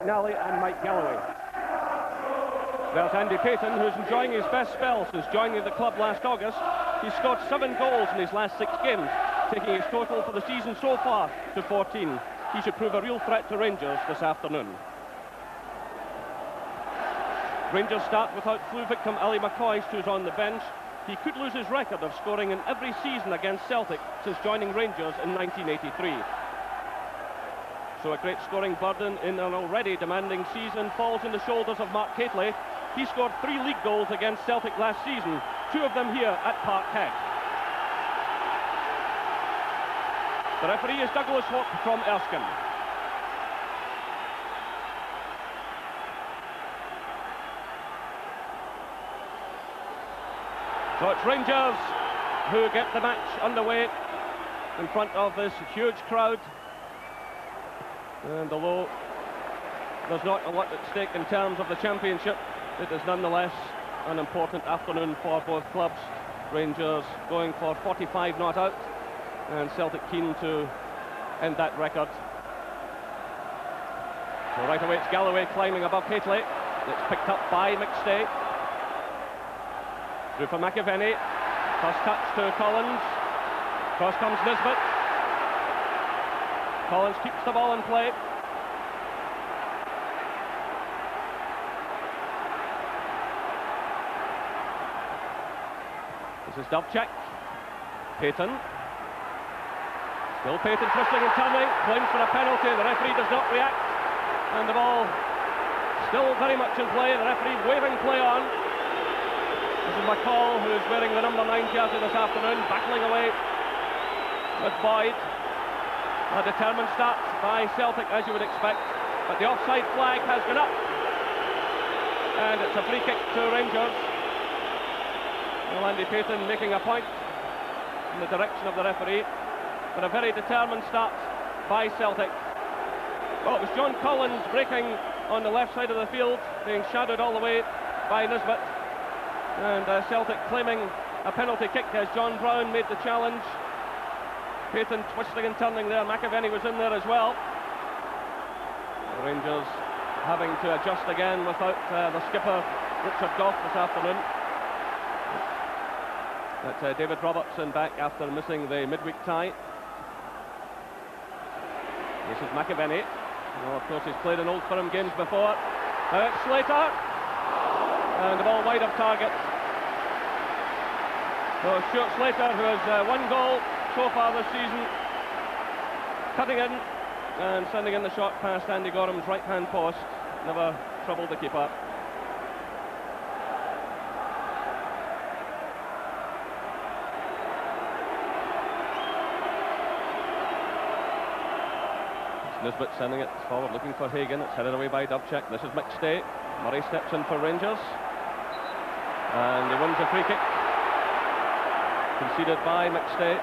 McNally and Mike Galloway. There's Andy Payton, who's enjoying his best spell since joining the club last August. He's scored 7 goals in his last 6 games, taking his total for the season so far to 14. He should prove a real threat to Rangers this afternoon. Rangers start without flu victim Ali McCoist, who's on the bench. He could lose his record of scoring in every season against Celtic since joining Rangers in 1983. So a great scoring burden in an already demanding season falls on the shoulders of Mark Hateley. He scored 3 league goals against Celtic last season, 2 of them here at Parkhead. The referee is Douglas Hope from Erskine. So it's Rangers who get the match underway in front of this huge crowd. And although there's not a lot at stake in terms of the championship, it is nonetheless an important afternoon for both clubs. Rangers going for 45 not out, and Celtic keen to end that record. So right away it's Galloway climbing above Hateley. It's picked up by McStay. Through for McAvenny. First touch to Collins. Cross comes Nisbet. Collins keeps the ball in play. This is Dubček. Payton. Still Payton twisting and turning. Claims for a penalty. The referee does not react. And the ball still very much in play. The referee waving play on. This is McCall, who's wearing the number 9 jersey this afternoon, battling away with Boyd. A determined start by Celtic, as you would expect, but the offside flag has gone up, and it's a free kick to Rangers. Well, Andy Payton making a point in the direction of the referee, but a very determined start by Celtic. Well, it was John Collins breaking on the left side of the field, being shadowed all the way by Nisbet, and Celtic claiming a penalty kick as John Brown made the challenge. Payton twisting and turning there. McAvenny was in there as well. The Rangers having to adjust again without the skipper Richard Gough this afternoon. But David Robertson back after missing the midweek tie. This is McAvenny. Well, of course, he's played in Old Firm games before. Now it's Slater. And the ball wide of target. So Stuart Slater, who has 1 goal so far this season, cutting in and sending in the shot past Andy Gorham's right-hand post. Never troubled the keeper. It's Nisbet sending it forward, looking for Hagan. It's headed away by Dubček. This is McStay. Murray steps in for Rangers. And he wins a free kick. Conceded by McStay.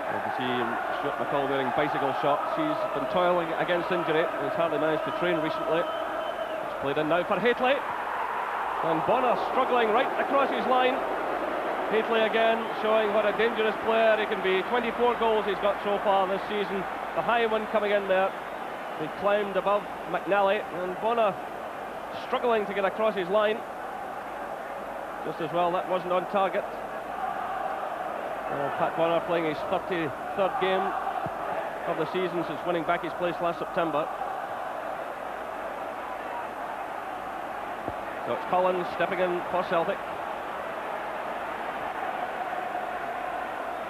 You can see Stuart McCall wearing bicycle shorts. He's been toiling against injury. He's hardly managed to train recently. It's played in now for Hateley. And Bonner struggling right across his line. Hateley again showing what a dangerous player he can be. 24 goals he's got so far this season. The high one coming in there. He climbed above McNally, and Bonner struggling to get across his line. Just as well that wasn't on target. Pat Bonner playing his 33rd game of the season since winning back his place last September. So it's Collins stepping in for Celtic.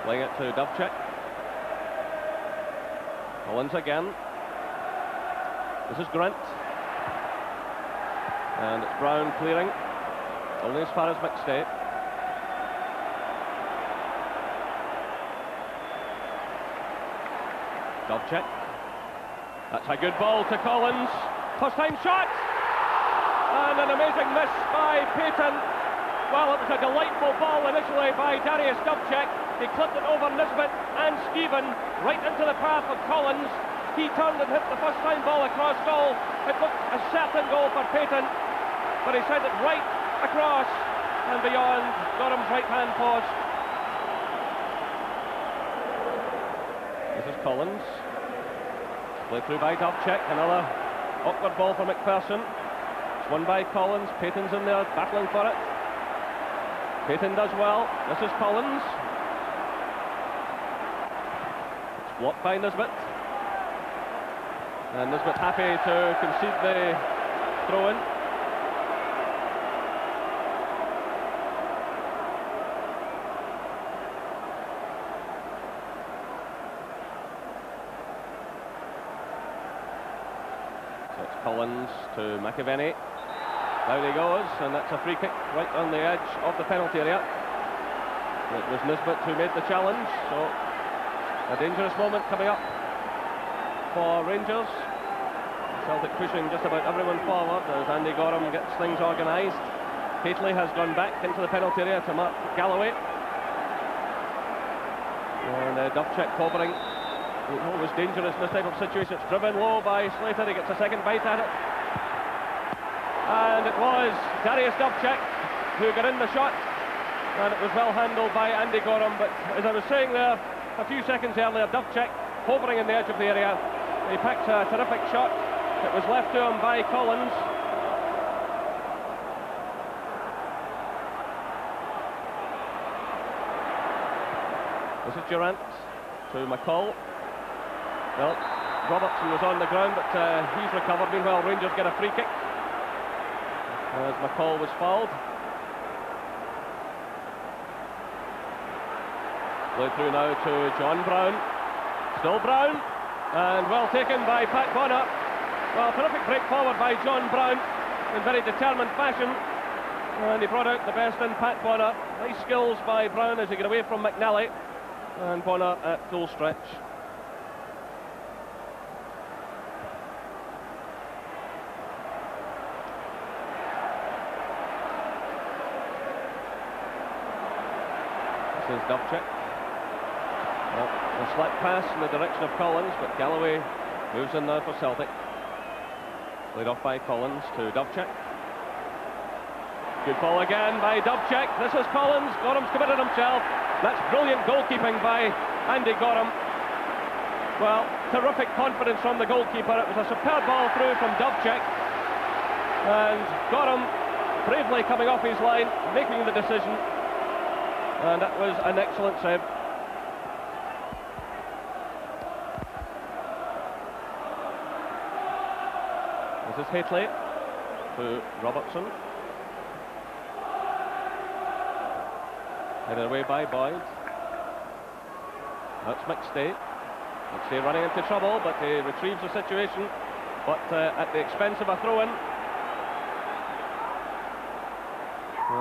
Playing it to Dubček. Collins again. This is Grant. And it's Brown clearing. Only as far as McStay. Dubček. That's a good ball to Collins. First time shot. And an amazing miss by Payton. Well, it was a delightful ball initially by Darius Dubček. He clipped it over Nisbet and Stephen right into the path of Collins. He turned and hit the first time ball across goal. It looked a certain goal for Payton, but he sent it right across and beyond Gorham's right-hand post. This is Collins. Played through by Dovcek. Another awkward ball for McPherson. It's won by Collins. Payton's in there battling for it. Payton does well. This is Collins. It's blocked by Nisbet. And Nisbet happy to concede the throw-in. So it's Collins to McAvenny. Down he goes, and that's a free kick right on the edge of the penalty area. It was Nisbet who made the challenge, so a dangerous moment coming up for Rangers. Celtic pushing just about everyone forward as Andy Gorham gets things organised. Hateley has gone back into the penalty area to mark Galloway. And Dovcek hovering. It's always dangerous in this type of situation. It's driven low by Slater. He gets a second bite at it. And it was Darius Dovcek who got in the shot. And it was well handled by Andy Gorham. But as I was saying there a few seconds earlier, Dovcek hovering in the edge of the area. He picked a terrific shot. It was left to him by Collins. This is Durant to McCall. Well, Robertson was on the ground, but he's recovered. Meanwhile, Rangers get a free kick as McCall was fouled. Played through now to John Brown. Still Brown, and well taken by Pat Bonner. Well, terrific break forward by John Brown in very determined fashion, and he brought out the best in Pat Bonner. Nice skills by Brown as he got away from McNally, and Bonner at full stretch. This is Dovcek. Well, a slight pass in the direction of Collins, but Galloway moves in now for Celtic. Played off by Collins to Dovcek. Good ball again by Dovcek. This is Collins. Gorham's committed himself. That's brilliant goalkeeping by Andy Gorham. Well, terrific confidence from the goalkeeper. It was a superb ball through from Dovcek. And Gorham bravely coming off his line, making the decision. And that was an excellent save. This is Hateley to Robertson. Headed away by Boyd. That's McStay. McStay running into trouble, but he retrieves the situation, but at the expense of a throw-in.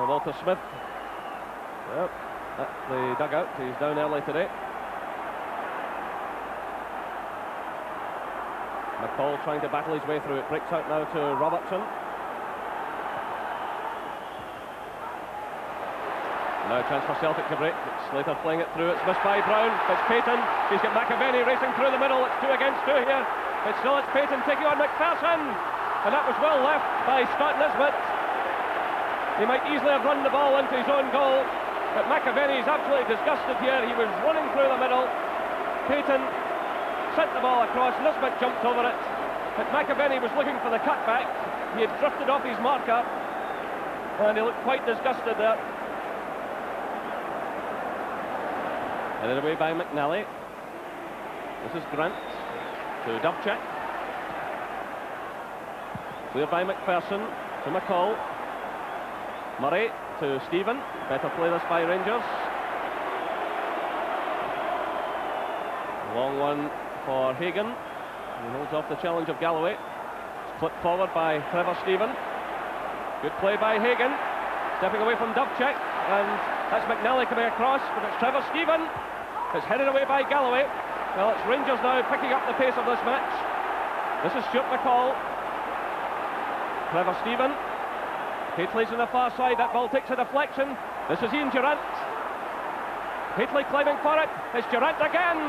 Walter Smith. Yep, at the dugout. He's down early today. McCall trying to battle his way through. It breaks out now to Robertson. Now a chance for Celtic to break. It's Slater playing it through. It's missed by Brown. It's Payton. He's got McAvenny racing through the middle. It's 2 against 2 here. It's Payton taking on McPherson. And that was well left by Scott Nisbet. He might easily have run the ball into his own goal. But McAvenny is absolutely disgusted here. He was running through the middle. Payton sent the ball across. Nisbet jumped over it. But McAvenny was looking for the cutback. He had drifted off his marker. And he looked quite disgusted there. Headed away by McNally. This is Grant to Dovcek. Cleared by McPherson to McCall. Murray to Stephen. Better play this by Rangers. Long one for Hagan. He holds off the challenge of Galloway. It's flipped forward by Trevor Stephen. Good play by Hagan. Stepping away from Dovcek. And that's McNally coming across, but it's Trevor Stephen. It's headed away by Galloway. Well, it's Rangers now picking up the pace of this match. This is Stuart McCall. Trevor Stephen. Hateley's on the far side. That ball takes a deflection. This is Ian Durant. Hateley climbing for it. It's Durant again.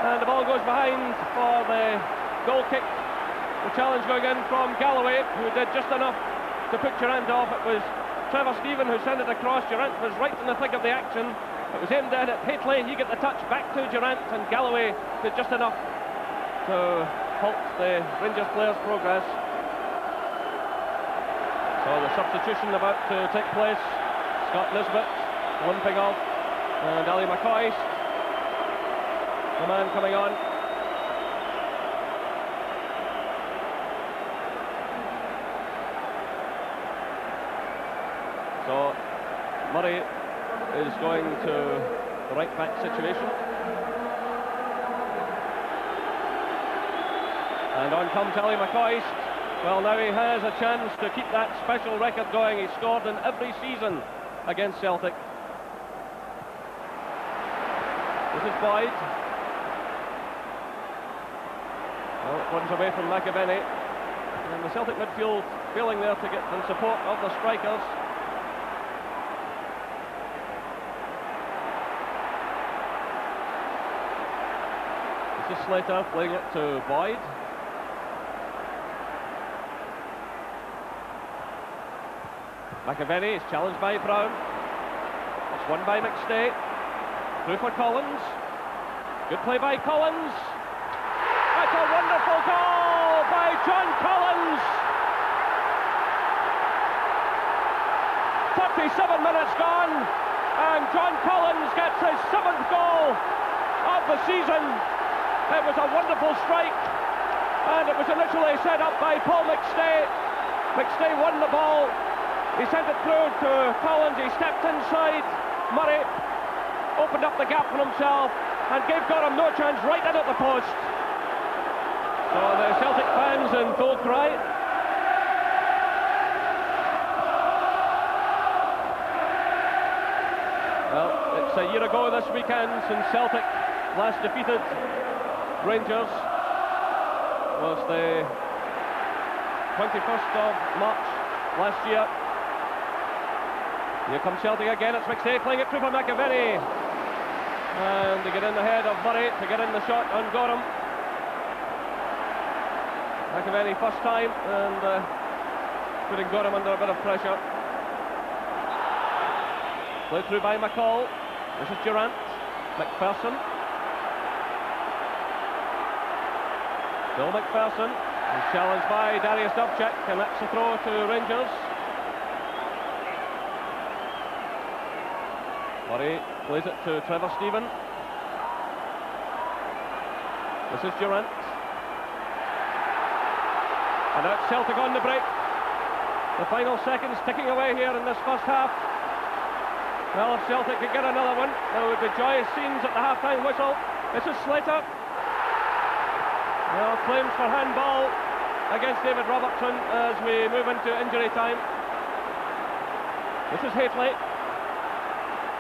And the ball goes behind for the goal kick. The challenge going in from Galloway, who did just enough to put Durant off. It was Trevor Stephen who sent it across. Durant was right in the thick of the action. It was aimed in at Haitley, he got the touch back to Durant, and Galloway did just enough to halt the Rangers players' progress. So the substitution about to take place. Scott Nisbet limping off, and Ali McCoist, the man coming on. So Murray is going to the right back situation, and on comes Ali McCoist. Well, now he has a chance to keep that special record going. He scored in every season against Celtic. This is Boyd. Well, it runs away from McAvenny, and the Celtic midfield failing there to get in support of the strikers. This is Slater playing it to Boyd. McAvenny is challenged by Brown. It's won by McStay. Through for Collins. Good play by Collins. That's a wonderful goal by John Collins. 37 minutes gone, and John Collins gets his 7th goal of the season. It was a wonderful strike, and it was initially set up by Paul McStay. McStay won the ball. He sent it through to Collins. He stepped inside. Murray opened up the gap for himself and gave Gorham no chance, right in at the post. So the Celtic fans in full cry. Well, it's a year ago this weekend since Celtic last defeated Rangers. Was the 21st of March last year. Here comes Celtic again. It's McStay playing it through for McAvenny, and they get in the head of Murray to get in the shot on Gorham. McAvenny first time, and putting Gorham under a bit of pressure. Played through by McCall. This is Durant. McPherson. Bill McPherson is challenged by Darius Dubček, and that's a throw to Rangers. Murray plays it to Trevor Stephen. This is Durant. And now it's Celtic on the break. The final seconds ticking away here in this first half. Well, if Celtic could get another one, there would be joyous scenes at the half-time whistle. This is Slater. Well, claims for handball against David Robertson as we move into injury time. This is Haitley.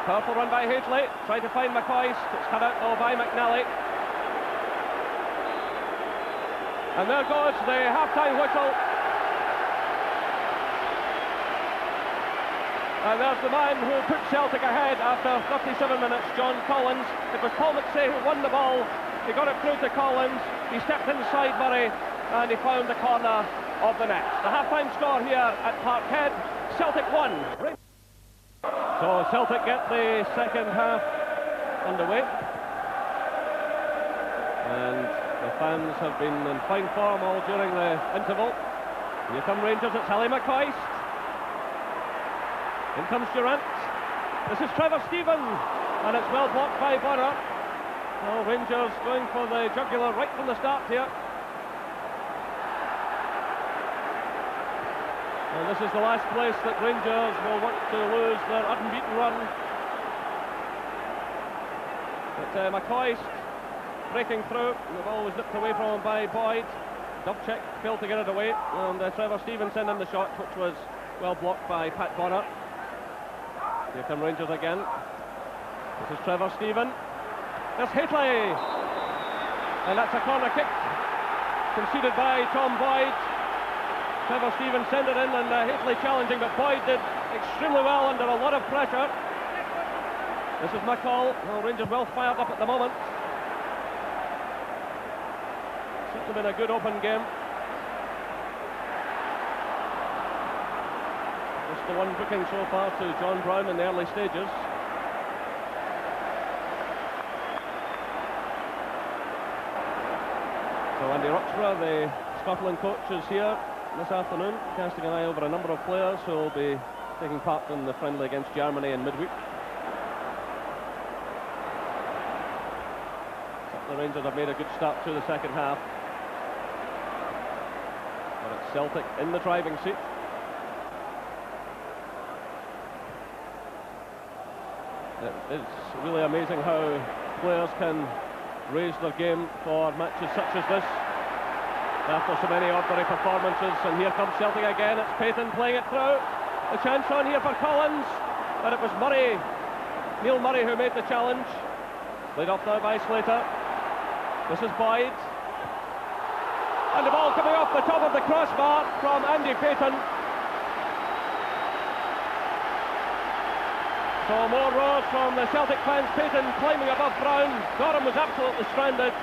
Powerful run by Haitley, trying to find McCoist. It's cut out though by McNally. And there goes the half-time whistle. And there's the man who put Celtic ahead after 37 minutes, John Collins. It was Paul McStay who won the ball. He got it through to Collins. He stepped inside Murray, and he found the corner of the net. The half-time score here at Parkhead, Celtic 1. So Celtic get the second half underway, and the fans have been in fine form all during the interval. Here come Rangers. It's Ali McCoist. In comes Durant. This is Trevor Stephen, and it's well blocked by Bonner. Well, Rangers going for the jugular right from the start here. And this is the last place that Rangers will want to lose their unbeaten run. But McCoist breaking through, and the ball was nipped away from him by Boyd. Dubček failed to get it away, and Trevor Stephen sent in the shot, which was well blocked by Pat Bonner. Here come Rangers again. This is Trevor Stephen. There's Haitley, and that's a corner kick conceded by Tom Boyd. Trevor Stephen sent it in, and Haitley challenging, but Boyd did extremely well under a lot of pressure. This is McCall. Well, Rangers well fired up at the moment. Certainly been a good open game. Just the one booking so far to John Brown in the early stages. So Andy Roxburgh, the Scotland coach, is here this afternoon, casting an eye over a number of players who will be taking part in the friendly against Germany in midweek. The Rangers have made a good start to the second half, but it's Celtic in the driving seat. It's really amazing how players can raise their game for matches such as this after so many ordinary performances. And here comes Celtic again. It's Payton playing it through. The chance on here for Collins, but it was Murray, Neil Murray, who made the challenge. Laid off now by Slater. This is Boyd, and the ball coming off the top of the crossbar from Andy Payton. So more roars from the Celtic fans. Payton climbing above Brown. Gorham was absolutely stranded.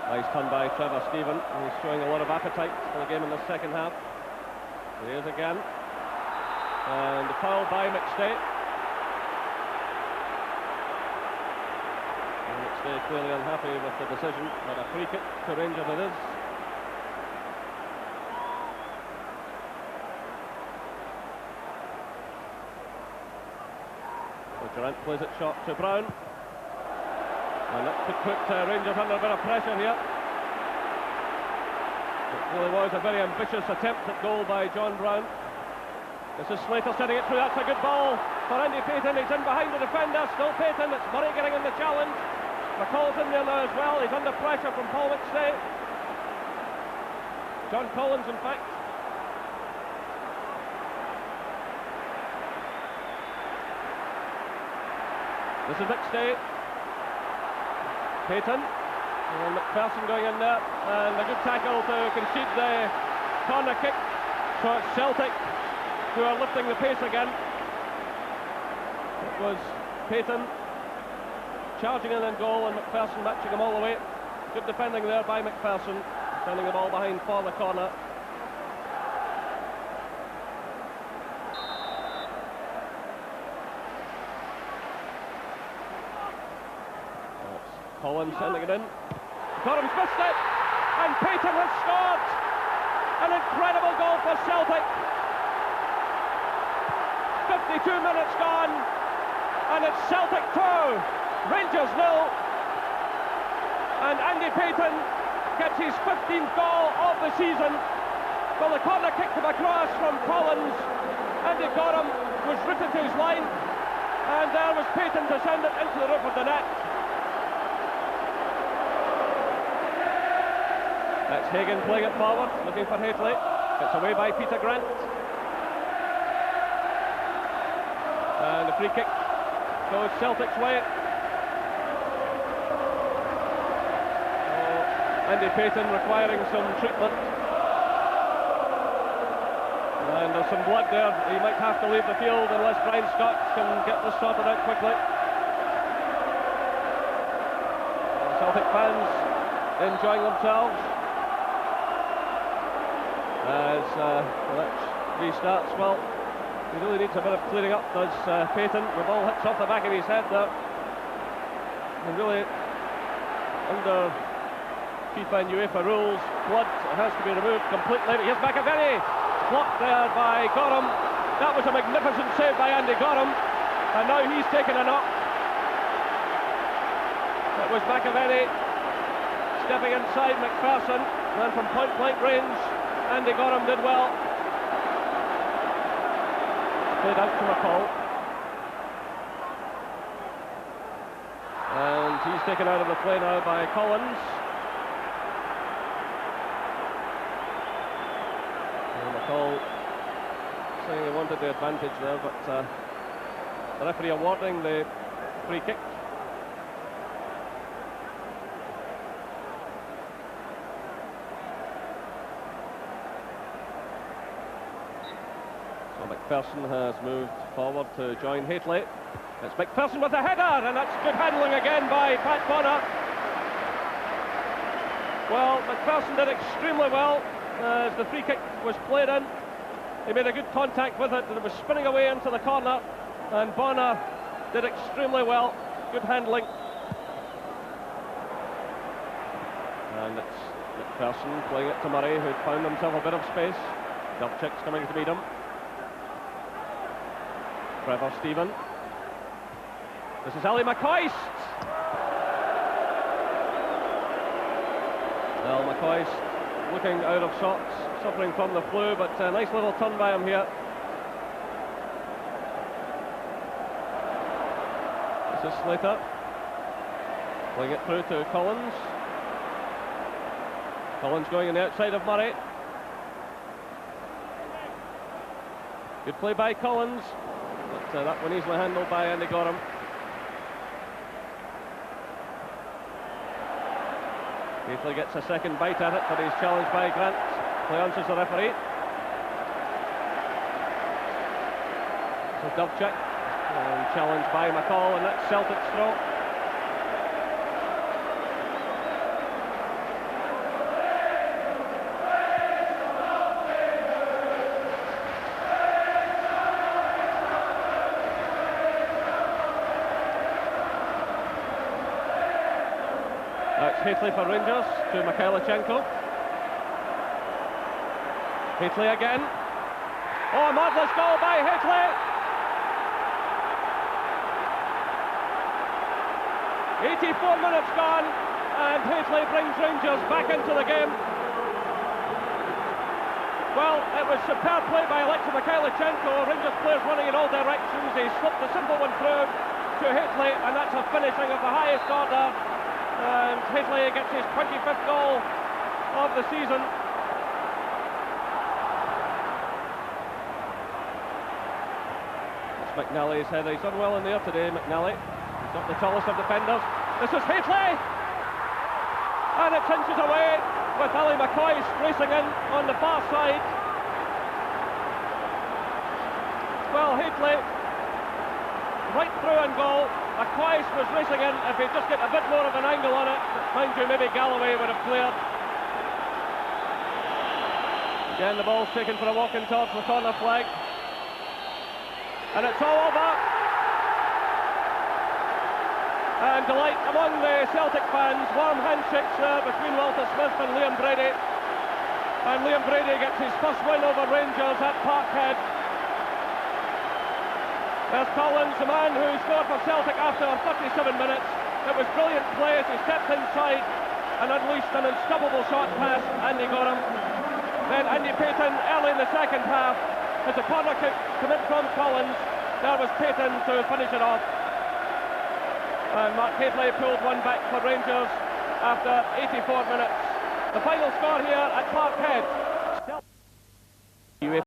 Nice turn by Trevor Stephen. He's showing a lot of appetite for the game in the second half. He is again. And the foul by McStay. McStay clearly unhappy with the decision, but a free kick to Rangers it is. Durant plays it short to Brown, and that could put Rangers under a bit of pressure here. It really was a very ambitious attempt at goal by John Brown. This is Slater sending it through. That's a good ball for Andy Payton. He's in behind the defender. Still Payton. It's Murray getting in the challenge. McCall's in there now as well. He's under pressure from Paul McStay. John Collins, in fact. This is McStay. Payton. And McPherson going in there. And a good tackle to concede the corner kick. So it's Celtic who are lifting the pace again. It was Payton charging in goal, and McPherson matching him all the way. Good defending there by McPherson, sending the ball behind for the corner. Collins sending it in. Gorham's missed it, and Payton has scored. An incredible goal for Celtic. 52 minutes gone, and it's Celtic 2, Rangers 0. And Andy Payton gets his 15th goal of the season. Well, the corner kick from across from Collins. Andy Gorham was rooted to his line, and there was Payton to send it into the roof of the net. That's Hagan playing it forward, looking for Hateley. It's away by Peter Grant. And the free kick goes Celtic's way. Andy Payton requiring some treatment. And there's some blood there. He might have to leave the field unless Brian Scott can get this sorted out quickly. Celtic fans enjoying themselves as the match restarts. Well, he really needs a bit of clearing up, does Payton. The ball hits off the back of his head there. And really, under FIFA and UEFA rules, blood has to be removed completely. Here's McAvenny, blocked there by Gorham. That was a magnificent save by Andy Gorham, and now he's taken a knock. It was McAvenny stepping inside McPherson, and from point-blank range, Andy Gorham did well. Played out to McCall. And he's taken out of the play now by Collins. And McCall saying he wanted the advantage there, but the referee awarding the free kick. McPherson has moved forward to join Hateley. It's McPherson with a header, and that's good handling again by Pat Bonner. Well, McPherson did extremely well as the free kick was played in. He made a good contact with it, and it was spinning away into the corner, and Bonner did extremely well. Good handling. And it's McPherson playing it to Murray, who'd found himself a bit of space. Dovchik's coming to meet him. Trevor Stephen. This is Ali McCoist. Well, McCoist looking out of sorts, suffering from the flu, but a nice little turn by him here. This is Slater. Playing it through to Collins. Collins going on the outside of Murray. Good play by Collins, but that one easily handled by Andy Gorham. Keithley gets a second bite at it, but he's challenged by Grant. Play answers the referee. So Dovchik, and challenged by McCall, and that's Celtic's throw. That's Haitley for Rangers to Mikhailichenko. Haitley again. Oh, marvellous goal by Haitley! 84 minutes gone, and Haitley brings Rangers back into the game. Well, it was superb play by Alexei Mikhailichenko. Rangers players running in all directions. He slipped the simple one through to Haitley, and that's a finishing of the highest order. And Haitley gets his 25th goal of the season. It's McNally's header. He's done well in there today, McNally. He's not the tallest of defenders. This is Haitley! And it's inches away with Ali McCoist racing in on the far side. Well, Haitley right through and goal. McCoist was racing in. If he'd just get a bit more of an angle on it, mind you, maybe Galloway would have cleared. Again, the ball's taken for a walk in towards the corner flag. And it's all over. And delight among the Celtic fans. Warm handshakes there between Walter Smith and Liam Brady. And Liam Brady gets his first win over Rangers at Parkhead. There's Collins, the man who scored for Celtic after 37 minutes. It was brilliant play as he stepped inside and unleashed an unstoppable shot past Andy Gorham. Then Andy Payton early in the second half, as a corner kick come in from Collins, there was Payton to finish it off. And Mark Haitley pulled one back for Rangers after 84 minutes. The final score here at Parkhead.